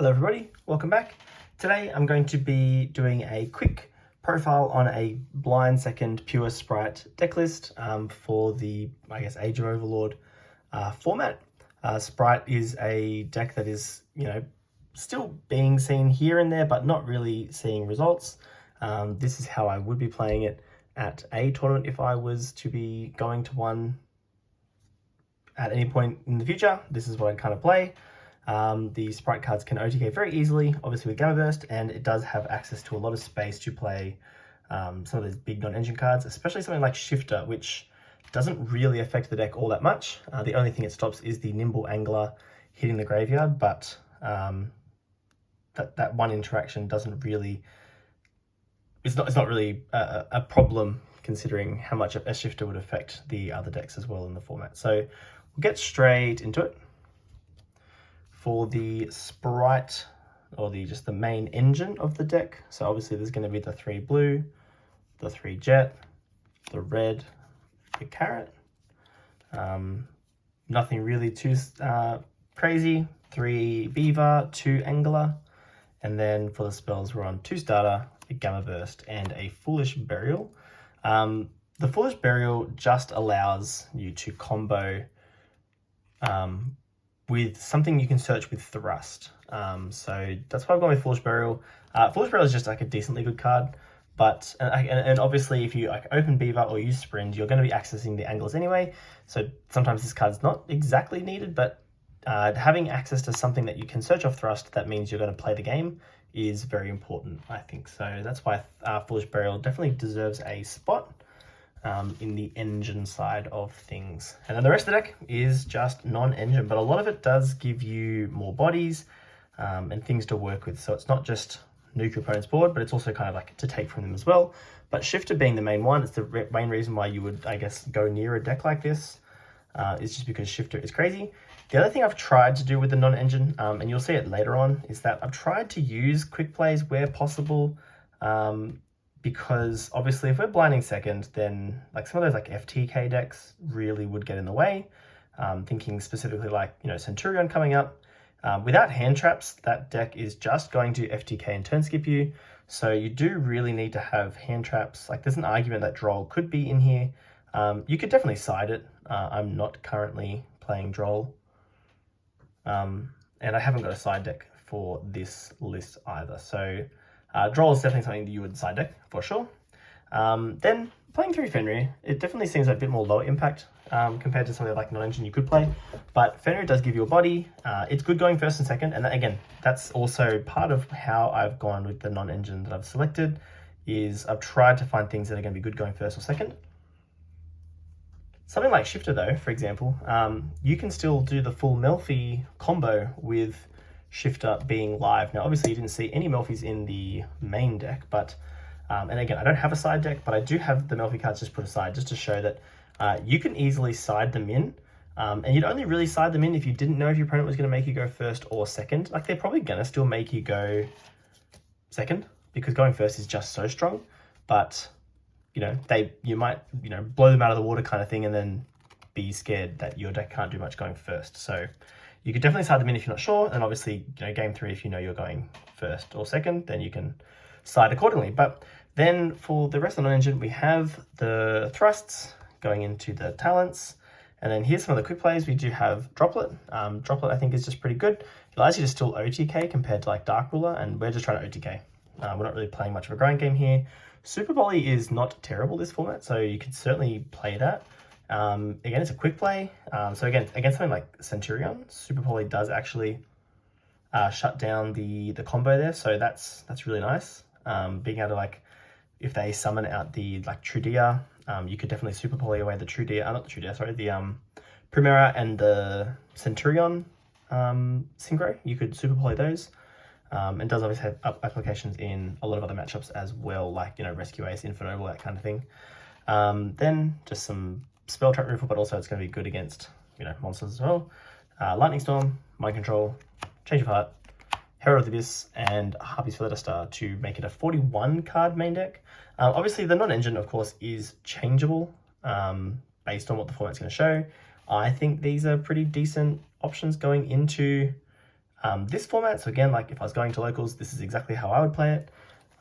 Hello everybody, welcome back. Today I'm going to be doing a quick profile on a blind second Pure Spright deck list for the, Age of Overlord format. Spright is a deck that is, still being seen here and there, but not really seeing results. This is how I would be playing it at a tournament if I was to be going to one at any point in the future. This is what I'd kind of play. The Spright cards can OTK very easily, obviously with Gamma Burst, and it does have access to a lot of space to play some of those big non-engine cards, especially something like Shifter, which doesn't really affect the deck all that much. The only thing it stops is the Nimble Angler hitting the graveyard, but that one interaction doesn't really, it's not really a problem considering how much a Shifter would affect the other decks as well in the format. So we'll get straight into it. For the Spright, or just the main engine of the deck, so obviously there's going to be the 3 blue, the 3 jet, the red, the carrot. Nothing really too crazy. 3 beaver, 2 angler, and then for the spells we're on 2 starter, a Gamma Burst, and a Foolish Burial. The Foolish Burial just allows you to combo with something you can search with Thrust. So that's why I've gone with Foolish Burial. Foolish Burial is just like a decently good card, but and obviously if you open Beaver or use Sprint, you're going to be accessing the anglers anyway. So sometimes this card's not exactly needed, but having access to something that you can search off Thrust, that means you're going to play the game, is very important, I think. So that's why Foolish Burial definitely deserves a spot in the engine side of things. And then the rest of the deck is just non-engine, but a lot of it does give you more bodies and things to work with. So it's not just nuke your opponent's board, but it's also kind of like to take from them as well. But Shifter being the main one, it's the main reason why you would, go near a deck like this, is just because Shifter is crazy. The other thing I've tried to do with the non-engine, and you'll see it later on, is that I've tried to use quick plays where possible, because obviously if we're blinding second, then some of those FTK decks really would get in the way. Thinking specifically Centurion coming up. Without hand traps, that deck is just going to FTK and turn skip you. So you do really need to have hand traps. There's an argument that Droll could be in here. You could definitely side it. I'm not currently playing Droll. And I haven't got a side deck for this list either. So Droll is definitely something that you would side deck for sure. Then playing through Fenrir, it definitely seems a bit more low impact compared to something like non-engine you could play. But Fenrir does give you a body. It's good going first and second. And again, that's also part of how I've gone with the non-engine that I've selected, is I've tried to find things that are going to be good going first or second. Something like Shifter though, for example, you can still do the full Melfi combo with Shifter being live. Now, obviously you didn't see any Melfis in the main deck, but, and again, I don't have a side deck, but I do have the Melfi cards just put aside just to show that you can easily side them in, and you'd only really side them in if you didn't know if your opponent was going to make you go first or second. They're probably going to still make you go second, because going first is just so strong, but, you might, blow them out of the water kind of thing, and then be scared that your deck can't do much going first. So you could definitely side them in if you're not sure, and obviously, game 3, if you know you're going first or second, then you can side accordingly. But then for the rest of the non-engine, we have the thrusts going into the talents, and then here's some of the quick plays. We do have Droplet. Droplet, I think, is just pretty good. It allows you to still OTK compared to Dark Ruler, and we're just trying to OTK. We're not really playing much of a grind game here. Super Volley is not terrible this format, so you could certainly play that. Again, it's a quick play. So again, against something like Centurion, Super Poly does actually shut down the combo there. So that's really nice. Being able to if they summon out the Trudia, you could definitely Super Poly away the Trudia, not the Trudia, sorry, the Primera and the Centurion synchro. You could Super Poly those. And does obviously have applications in a lot of other matchups as well, Rescue Ace, Infernoble, that kind of thing. Then just some spell trap removal, but also it's going to be good against monsters as well. Lightning Storm, Mind Control, Change of Heart, Herald of the Abyss, and Harpy's Feather Star to make it a 41 card main deck. Obviously the non-engine, of course, is changeable based on what the format's going to show. I think these are pretty decent options going into this format. So again, like if I was going to locals, this is exactly how I would play it.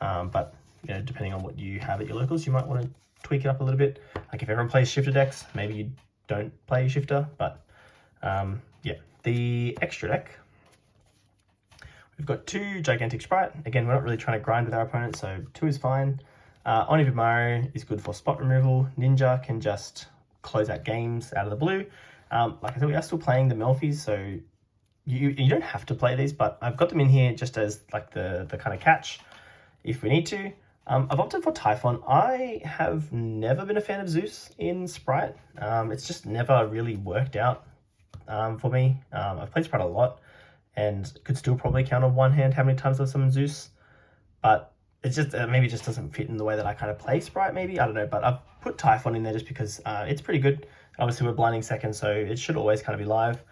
But you know, depending on what you have at your locals, you might want to tweak it up a little bit. Like if everyone plays shifter decks, maybe you don't play shifter, but yeah. The extra deck, we've got 2 Gigantic Spright. Again, we're not really trying to grind with our opponent, so 2 is fine. Onibimaru is good for spot removal. Ninja can just close out games out of the blue. Like I said, we are still playing the Melfies, so you don't have to play these, but I've got them in here just as like the kind of catch if we need to. I've opted for Typhon. I have never been a fan of Zeus in Spright. It's just never really worked out for me. I've played Spright a lot and could still probably count on one hand how many times I've summoned Zeus, but it's just maybe it just doesn't fit in the way that I kind of play Spright, maybe, I don't know. But I've put Typhon in there just because it's pretty good. Obviously we're blinding second, so it should always kind of be live.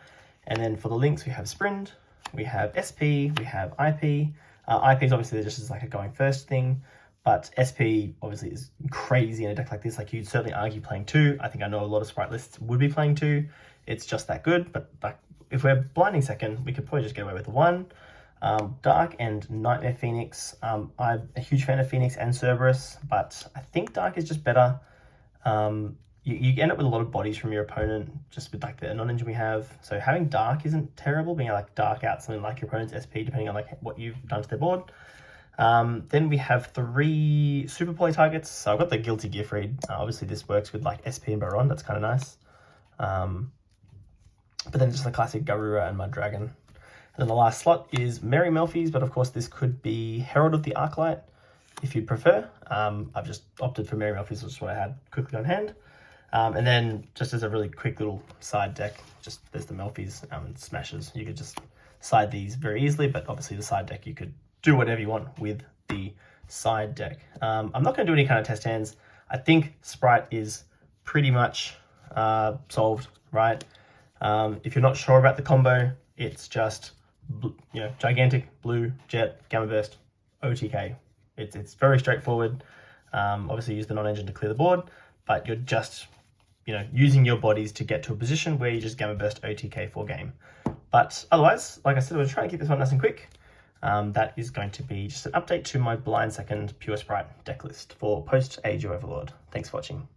And then for the links, we have Sprint, we have SP, we have IP. IP is obviously just as like a going first thing, but SP obviously is crazy in a deck like this. Like you'd certainly argue playing 2. I think I know a lot of Spright lists would be playing 2. It's just that good, but like if we're blinding second, we could probably just get away with the 1. Dark and Nightmare Phoenix. I'm a huge fan of Phoenix and Cerberus, but I think Dark is just better. You end up with a lot of bodies from your opponent just with like the non-engine we have. So having Dark isn't terrible, being like Dark out something like your opponent's SP, depending on like what you've done to their board. Then we have 3 super poly targets. So I've got the Guilty Gift Read. Obviously this works with like SP and Baron, that's kind of nice. But then just the classic Garura and Mud Dragon. And then the last slot is Merry Melfies, but of course this could be Herald of the Arclight if you prefer. I've just opted for Merry Melfies, which is what I had quickly on hand. And then just as a really quick little side deck, just there's the Melfies and Smashes. You could just side these very easily, but obviously the side deck, you could do whatever you want with the side deck. I'm not going to do any kind of test hands. I think Spright is pretty much solved, right? If you're not sure about the combo, it's just, you know, Gigantic, Blue, Jet, Gamma Burst, OTK. It's very straightforward. Obviously use the non-engine to clear the board, but you're just, you know, using your bodies to get to a position where you just Gamma Burst OTK for game. But otherwise, like I said, I was trying to keep this one nice and quick. That is going to be just an update to my blind second Pure Spright deck list for post-AGOV Overlord. Thanks for watching.